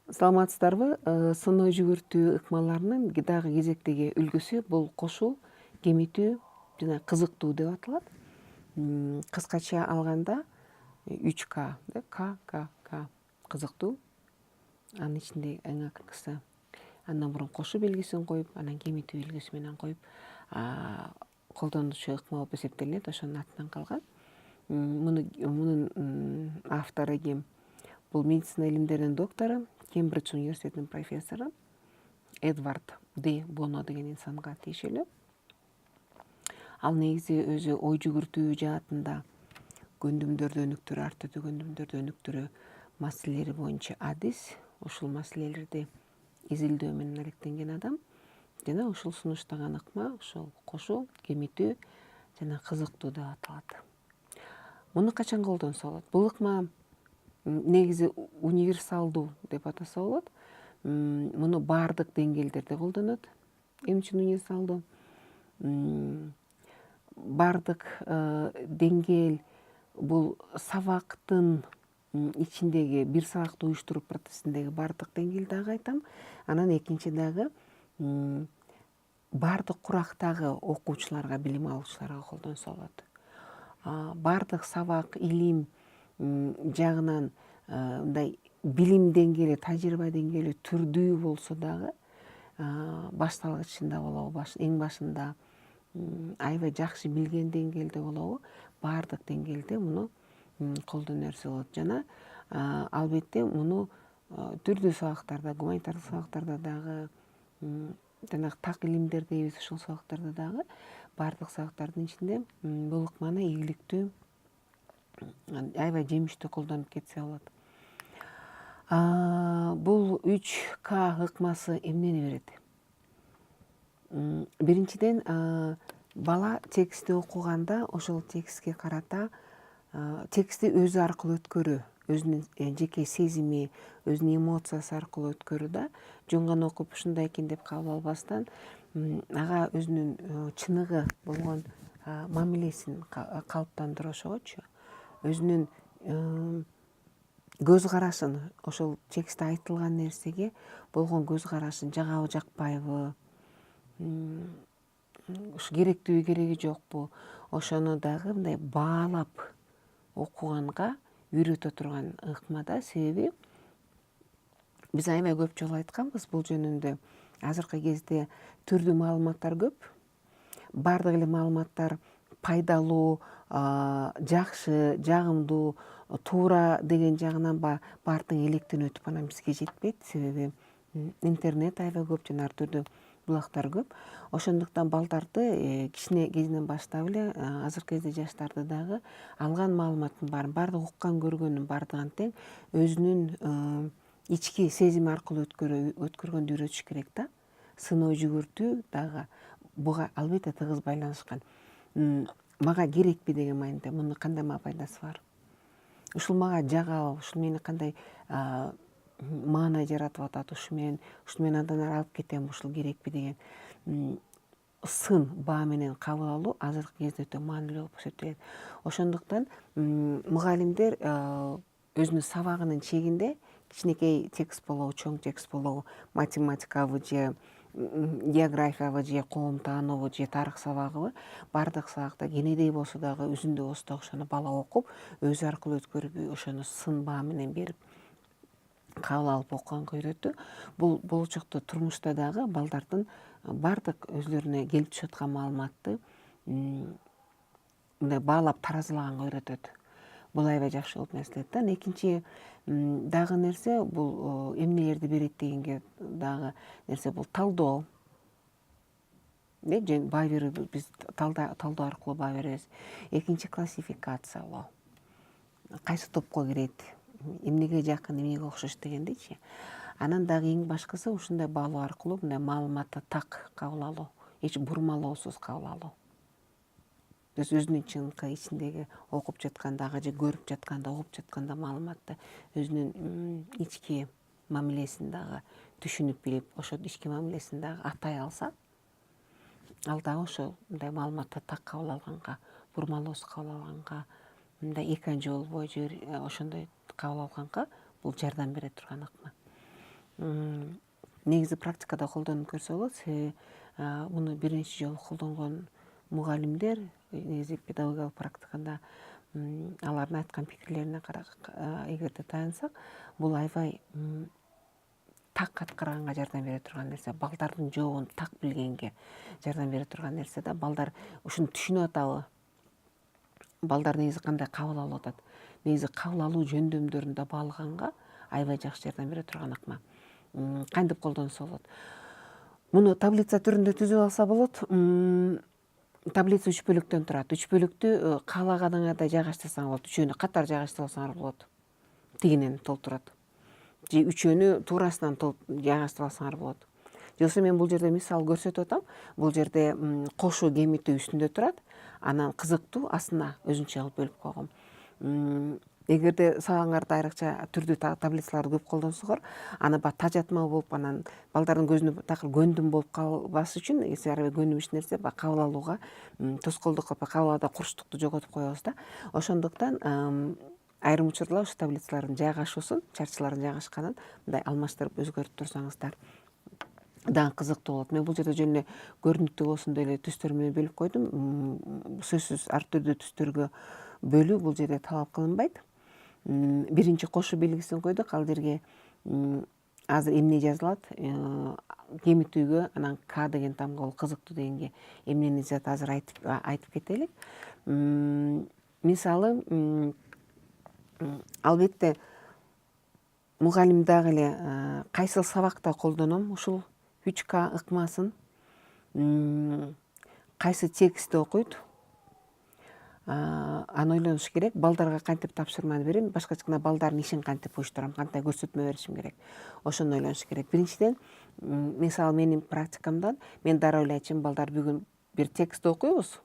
Саламатсыздарбы? Сыноо жүгүртүү ыкмаларынын дагы кезектеги үлгүсү бул кошуу, кемитүү жана кызыктуу деп аталат. Кыскача алганда 3К, К кызыктуу. Анын ичинде эң акыркысы андан мурун кошуу белгисин коюп, анан кемитүү белгиси менен коюп колдонуучу ыкма болуп эсептелинет. Ошонун атынан калган. Мунун автору ким? Бул медицина илимдеринин доктору, Кембридж университетинин профессору Эдвард Д. Боно деген инсанга тиешелүү. Ал негизи өзү ой жүгүртүү жаатында көндүмдөрдү өнүктүрүү, ар түрдүү көндүмдөрдү өнүктүрүү маселелери боюнча адис, ушул маселелерди изилдөө менен алектенген адам жана ушул сунуштаган ыкма ушул кошуу, кемитүү жана кызыктуу деп аталат. Муну качан колдонсо болот? Бул ыкма негизи универсалдуу деп атаса болот. Муну баардык деңгээлдерде колдонот. Эмне үчүн универсалдуу? Баардык деңгээл бул сабактын ичиндеги бир сабакты уюштуруу процессиндеги баардык деңгээлди дагы айтам. Анан экинчи дагы баардык курактагы окуучуларга, билим алуучуларга колдонсо болот. Баардык сабак, илим жагынан мындай билим деңгээли, тажрыйба деңгээли түрдүү болсо дагы башталгычында болобу, эң башында аябай жакшы билген деңгээлде болобу, баардык деңгээлде муну колдоно берсе болот. Жана албетте муну түрдүү сабактарда, гуманитардык сабактарда дагы, жанагы так илимдер дейбиз, ушул сабактарда дагы баардык сабактардын ичинде бул ыкманы ийгиликтүү, аябай жемиштүү колдонуп кетсе болот. Бул 3К ыкмасы эмнени берет? Биринчиден, бала текстти окуганда ошол текстке карата текстти өзү аркылуу өткөрүү, өзүнүн жеке сезими, өзүнүн эмоциясы аркылуу өткөрүү да, жөн гана окуп ушундай экен деп кабыл албастан, ага өзүнүн чыныгы болгон мамилесин калыптандыруу ошогочу, өзүнүн көз карашын, ошол текстте айтылган нерсеге болгон көз карашын жагабы, жакпайбы, ушу керектүүбү, кереги жокпу, ошону дагы мындай баалап окуганга үйрөтө турган ыкма да. Себеби биз аябай көп жолу айтканбыз бул жөнүндө. Азыркы кезде түрдүү маалыматтар көп. Баардык эле маалыматтар пайдалуу, жакшы, жагымдуу, туура деген жагынан баардыгы электен өтүп анан бизге жетпейт. Себеби интернет аябай көп жана ар түрдүү булактар көп. Ошондуктан балдарды кичине кезинен баштап эле азыркы кезде жаштарды дагы алган маалыматтын баарын, баардык уккан көргөнүн баардыгын тең өзүнүн ички сезими аркылуу өткөргөндү үйрөтүш керек да. Сыноо жүгүртүү дагы буга албетте тыгыз байланышкан. Мага керекпи деген маанидә, мунун кандай мага пайдасы бар? Ушул мага жагабы, ушул мени кандай маана жаратып атат, ушул менен андан ары алып кетемби, ушул керекпи деген сын баа менен кабыл алуу азыркы кезде өтө маанилүү болуп эсептелет. Ошондуктан мугалимдер өзүнүн сабагынын чегинде кичинекей текст болобу, чоң текст болобу, математикабы же географиябы же коом таануубу же тарых сабагыбы, баардык сабакта кенедей болсо дагы, үзүндүү болсо дагы ошону бала окуп, өзү аркылуу өткөрүп, ошону сын баа менен берип кабыл алып окуганга үйрөтүү. Бул болочокто турмушта дагы балдардын баардык өзлөрүнө келип түшүп аткан маалыматты мындай баалап таразалаганга үйрөтөт. Бул аябай жакшы болуп эсептелет да. Экинчи дагы нерсе бул эмнелерди берет дегенге дагы нерсе бул талдоо. Баа берүү, биз талдоо аркылуу баа беребиз. Экинчи классификациялоо. Кайсы топко кирет, эмнеге жакын, эмнеге окшош дегендейчи. Анан дагы эң башкысы ушундай баалоо аркылуу мындай маалыматты так кабыл алуу, эч бурмалоосуз кабыл алуу. Өзүнүн чыныгы ичиндеги окуп жаткандагы же көрүп жатканда, угуп жатканда маалыматты өзүнүн ички мамилесин дагы түшүнүп билип, ошол ички мамилесин дагы атай алса, ал дагы ошол мындай маалыматты так кабыл алганга, бурмалоосуз кабыл алганга, мындай экинчи жол боюнча ошондой кабыл алганга бул жардам бере турган ыкма. негизи практикада колдонуп көрсө болот. Себеби муну бир нече жолу колдонгон мугалимдер негизи педагогиялык практикада алардын айткан пикирлерине эгерде таянсак, бул аябай так аткарганга жардам бере турган нерсе, балдардын жообун так билгенге жардам бере турган нерсе да. Балдар ушуну түшүнүп атабы? Балдар негизи кандай кабыл алып атат? Негизи кабыл алуу жөндөмдөрүн да баалыганга аябай жакшы жардам бере турган ыкма. Кантип колдонсо болот? Муну таблица түрүндө түзүп алса болот. Таблица 3 бөлүктөн турат. 3 бөлүктү каалаганыңарда жайгаштырсаң болот. Үчөөнү катар жайгаштырып алсаңар болот. Тигинен толтурат. Же үчөөнү туурасынан жайгаштырып алсаңар болот. Же болбосо мен бул жерде мисал көрсөтүп атам. Бул жерде кошу кемитүү үстүндө турат. Анан кызыктуу астына өзүнчө кылып бөлүп койгом. Эгерде сабагыңарда айрыкча түрдүү таблицаларды көп колдонсоңор, аны баягы тажатма болуп, анан балдардын көзүнө такыр көндүм болуп калбаш үчүн, аябай көнүмүш нерсе, баягы кабыл алууга тоскоолдук кылып, кабыл алууда курчтукту жоготуп коебуз да. Ошондуктан айрым учурда ушу таблицалардын жайгашуусун, чарчылардын жайгашканын мындай алмаштырып өзгөртүп турсаңыздар дагы кызыктуу болот. Мен бул жерде жөн эле көрүнүктүү болсун деп эле түстөр менен бөлүп койдум. Сөзсүз ар түрдүү түстөргө бөлүү бул жерде талап кылынбайт. Биринчи кошу белгисин койдук. Ал жерге азыр эмне жазылат? Кемитүүгө анан К деген тамга, кызыктуу дегенге эмнени жазат азыр айтып кетелик. Мисалы, албетте мугалим дагы эле кайсыл сабакта колдоном ушул 3К ыкмасын, кайсы текстти окуйт, аны ойлонуш керек. Балдарга кантип тапшырманы берем, башкача айтканда балдардын ишин кантип уюштурам, кандай көрсөтмө беришим керек, ошону ойлонуш керек. Биринчиден, мисалы менин практикамдан мен дароо эле айтчумун, балдар бүгүн бир текст окуйбуз,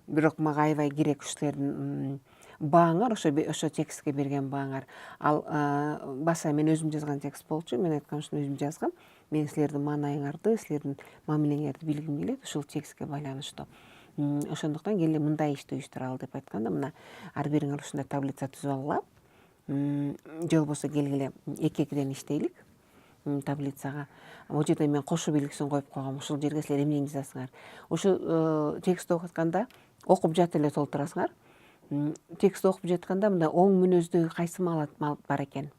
бирок мага аябай керек силердин бааңар, ошо текстке берген бааңар. Ал баса мен өзүм жазган текст болчу, мен айткам ушуну өзүм жазгам. Мен силердин маанайыңарды, силердин мамилеңерди билгим келет ушул текстке байланыштуу. Ошондуктан келе мындай ишти уюштуралы деп айтканда, мына ар бириңер ушундай таблица түзүп алгыла. Же болбосо келгиле 2-2ден иштейлик таблицага. Бул жерде мен кошу белгисин коюп койгом. Ушул жерге силер эмнени жазасыңар? Ушу текстти окуп атканда, окуп жатып эле толтурасыңар. Текст окуп жатканда мындай оң мүнөздөгү кайсы маалат бар экен?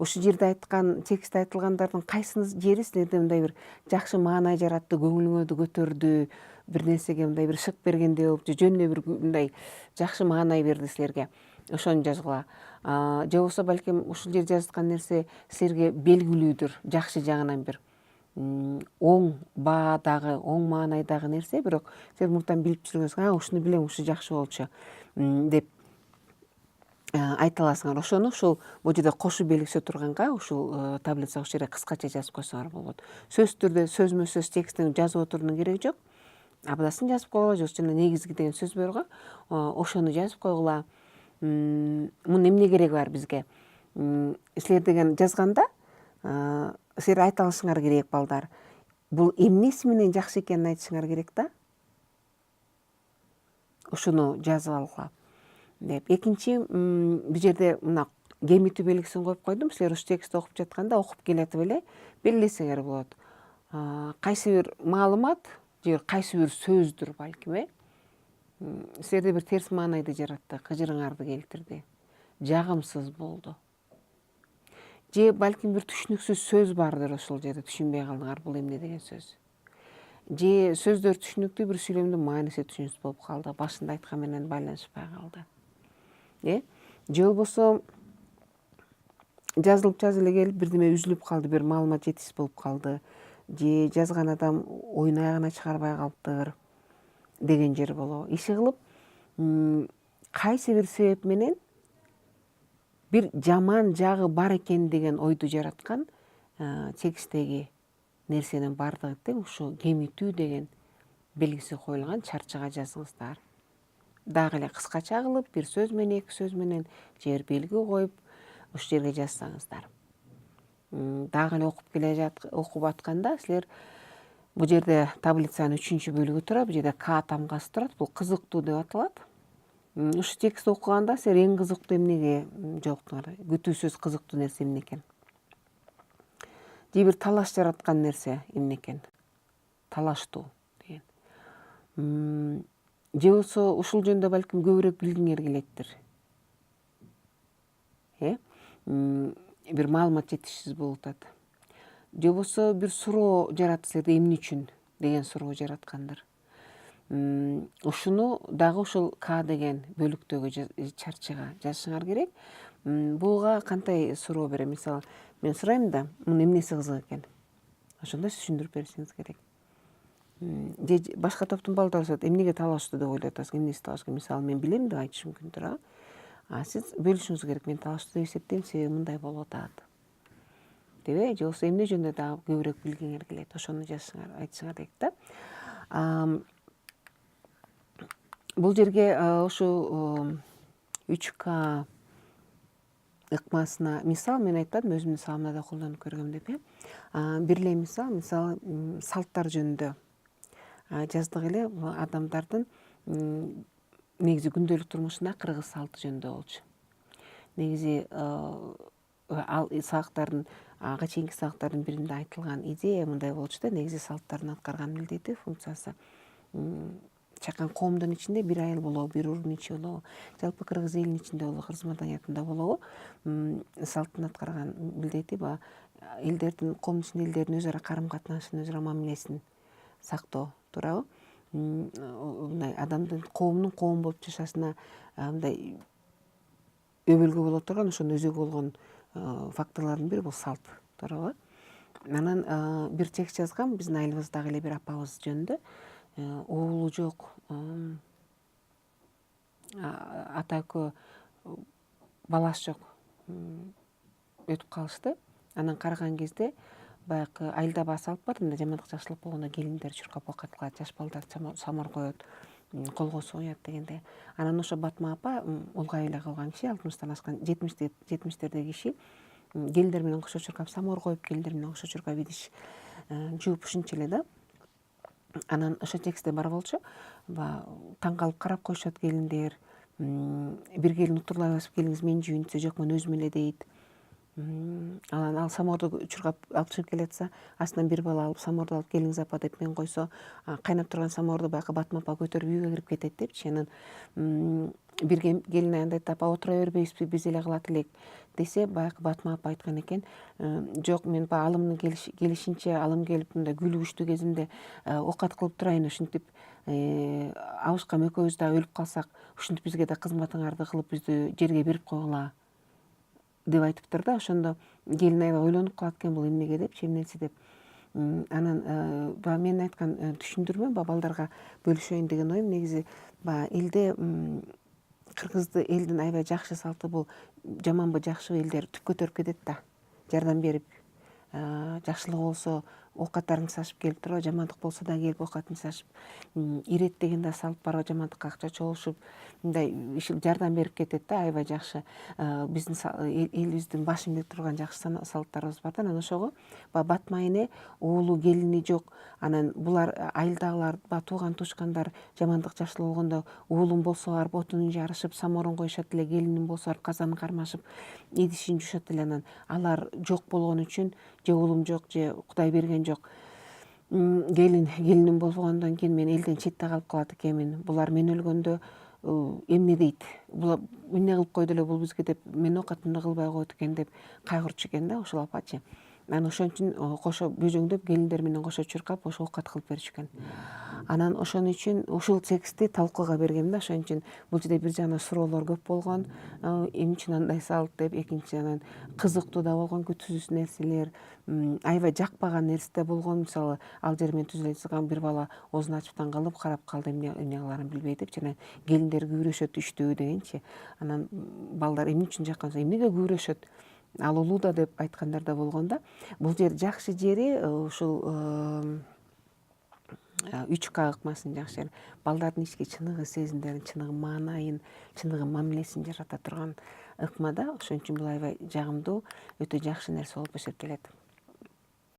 Ушул жерде айткан, текстте айтылгандардын кайсы жери силерде мындай бир жакшы маанай жаратты, көңүлүңөрдү көтөрдү, бир нерсеге мындай бир шык бергендей болуп, же жөн эле бир мындай жакшы маанай берди силерге. Ошону жазгыла. Же болбосо балким ушул жерде жазыткан нерсе силерге белгилүүдүр, жакшы жагынан бир оң баадагы, оң маанайдагы нерсе, бирок силер муртан билип жүргөнсүңөр, ушуну билем, ушу жакшы болчу деп айта аласыңар. Ошону ушул бул жерде кошу белгиси турганга ушул таблицага ушул жерге кыскача жазып койсоңор болот. Сөз түрдө сөзмө сөз текстин жазып отуруунун кереги жок. Абдасын жазып койгула, же жана негизги деген сөз бар го, ошону жазып койгула. Мунун эмне кереги бар бизге? Силер деген жазганда силер айта алышыңар керек, балдар. Бул эмнеси менен жакшы экенин айтышыңар керек да. Ушуну жазып алгыла деп. Экинчи, бул жерде мына кемитүү белгисин коюп койдум. Силер ушу текстти окуп жатканда, окуп келатып эле белгилесеңер болот. Кайсы бир маалымат же кайсы бир сөздүр балким, силерде бир терс маанайды жаратты, кыжырыңарды келтирди, жагымсыз болду. Же балким бир түшүнүксүз сөз бардыр ошол жерде, түшүнбөй калдыңар, бул эмне деген сөз. Же сөздөр түшүнүктүү, бир сүйлөмдүн мааниси түшүнүксүз болуп калды, башында айткан менен байланышпай калды. Же болбосо жазылып эле келип бирдеме үзүлүп калды, бир маалымат жетишсиз болуп калды, же жазган адам оюн аягына чыгарбай калыптыр деген жер болобу. Иши кылып кайсы бир себеп менен бир жаман жагы бар экен деген ойду жараткан тексттеги нерсенин баардыгы тең ушу кемитүү деген белгиси коюлган чарчыга жазыңыздар. Дагы эле кыскача кылып, бир сөз менен, 2 сөз менен, же бир белги коюп ушул жерге жазсаңыздар. Дагы эле окуп атканда силер бул жерде таблицанын 3-чү бөлүгү турат, бул жерде К тамгасы турат, бул кызыктуу деп аталат. Ушу текстти окуганда силер кызыктуу эмнеге жолуктуңар? Күтүүсүз кызыктуу нерсе эмне экен? же бир талаш жараткан нерсе эмне экен? Талаштуу деген. Же болсо ушул жөнүндө балким көбүрөөк билгиңер келеттир. Бир маалымат жетишсиз болуп атат. Же болсо бир суроо жаратсыздар, эмне үчүн деген суроо жараткандыр. Ушуну дагы ушул К деген бөлүктөгү чарчыга жазышыңар керек. Буга кандай суроо берем? Мисалы, мен сурайм да, мунун эмнеси кызык экен? Ошондо сиз түшүндүрүп беришиңиз керек. Же башка топтун балдары сурайт, эмнеге талаштуу деп ойлоп атасың, эмнеси талаштуу? Мисалы, мен билем деп айтышы мүмкүн туура. Сиз бөлүшүңүз керек. Мен талаштуу деп эсептейм, себеби мындай болуп атат. Деби? Же болбосо эмне жөнүндө дагы көбүрөөк билгиңер келет? Ошону жазышыңар, айтышыңар керек да. Бул жерге ушу 3К ыкмасына мисал мен айтпадым, өзүмдүн мисалымда да колдонуп көргөм деп. Бир эле мисалы салттар жөнүндө жаздык эле. Адамдардын негизи күндөлүк турмушунда кыргыз салты жөнүндө болчу. Негизи ал саактардын ага чейинки саактардын биринде айтылган идея мындай болчу да, негизи салттардын аткарган милдети, функциясы чакан коомдун ичинде бир айыл болобу, бир уруун ичи болобу, жалпы кыргыз элинин ичинде болобу, кыргыз маданиятында болобу, салттын аткарган милдети баягы элдердин, коомдун ичинде элдердин өз ара карым катнашын, өз ара мамилесин сактоо, туурабы? Мындай адамдын, коомдун коом болуп жашашына мындай өбөлгө боло турган, ошонун өзөгү болгон факторлордун бири бул салт, туурабы? Анан бир текст жазгам биздин айылыбыздагы эле бир апабыз жөнүндө. Уулу жок, ата экөө баласы жок өтүп калышты. Анан караган кезде баягы айылда баа салып бар, мындай жамандык жакшылык болгондо келиндер чуркап оокат кылат, жаш балдар самар коет, колгосу оят дегендей. Анан ошо Батма апа улгайып эле калган киши, 60-тан ашкан, 70-тердеги киши, келиндер менен кошо чуркап самовар коюп, келиндер менен кошо чуркап идиш жууп ушунча эле да. Анан ошо текстте бар болчу, таң калып карап коюшат келиндер, бир келин утурлай басып келиңиз мен жуйын десе, жок мен өзүм эле дейт. Анан ал самоорду чуркап алып чыгып келатса, астынан бир бала алып самоорду алып келиңиз апа деп мен койсо, кайнап турган самоорду баягы Батма апа көтөрүп үйгө кирип кетет депчи. Анан бир келин андайт, апа отура бербейбизби, биз эле кылат элек десе, баягы Батма апа айткан экен, жок мен баягы алымдын келишинче, алым келип мындай күлүп күчтүү кезимде оокат кылып турайын, ушинтип абышкам экөөбүз да өлүп калсак, ушинтип бизге да кызматыңарды кылып биздү жерге берип койгула деп айтыптыр да. Ошондо келин аябай ойлонуп калат экен, бул эмнеге депчи, эмнеси деп. Анан баягы мен айткан түшүндүрмө, балдарга бөлүшөйүн деген оюм, негизи баягы элде кыргызды элдин аябай жакшы салты бул, жаманбы жакшыбы элдер түп көтөрүп кетет да, жардам берип, жакшылыгы болсо оокаттарын сашып келип турабы, жамандык болсо да келип оокатын сашып, ирет деген да салт барбы, жамандыкка акча чогулушуп, мындай жардам берип кетет да, аябай жакшы. Биздин элибиздин башын бире турган жакшы салттарыбыз бар да. Анан ошого Батма эне уулу келини жок, анан булар айылдагылар, тууган туушкандар жамандык жакшылык болгондо, уулум болсо барып отунун жарышып, самоорун коюшат эле, келиним болсо барып казанын кармашып, идишин жуушат эле. Анан алар жок болгон үчүн, же уулум жок, же Кудай берген жок, келиним болбогондон кийин мен элден четте калып калат экенмин, булар мен өлгөндө эмне дейт, булар эмне кылып койду эле бул бизге деп, менин оокатымды кылбай коет экен деп кайгырчу экен да ушул апачы. Анан ошон үчүн кошо бөжөңдөп келиндер менен кошо чуркап ошо оокат кылып берчү экен. Анан ошон үчүн ушул текстти талкууга бергем да. Ошон үчүн бул жерде бир жагынан суроолор көп болгон, эмне үчүн андай салт деп, экинчи анан кызыктуу да болгон, күтүүсүз нерселер, аябай жакпаган нерсе да болгон. Мисалы, ал жери мен түзүлө жазгам, бир бала оозун ачып таң калып карап калды, эмне кылаарын билбей деп жана келиндер күбүрөшөт иштөө дегенчи. Анан балдар эмне үчүн жаккан, эмнеге күбүрөшөт, ал улуу да деп айткандар да болгон да. Бул жер жакшы жери ушул 3К ыкмасынын жакшы жери балдардын ички чыныгы сезимдерин, чыныгы маанайын, чыныгы мамилесин жарата турган ыкма да. Ошон үчүн бул аябай жагымдуу, өтө жакшы нерсе болуп эсептелет.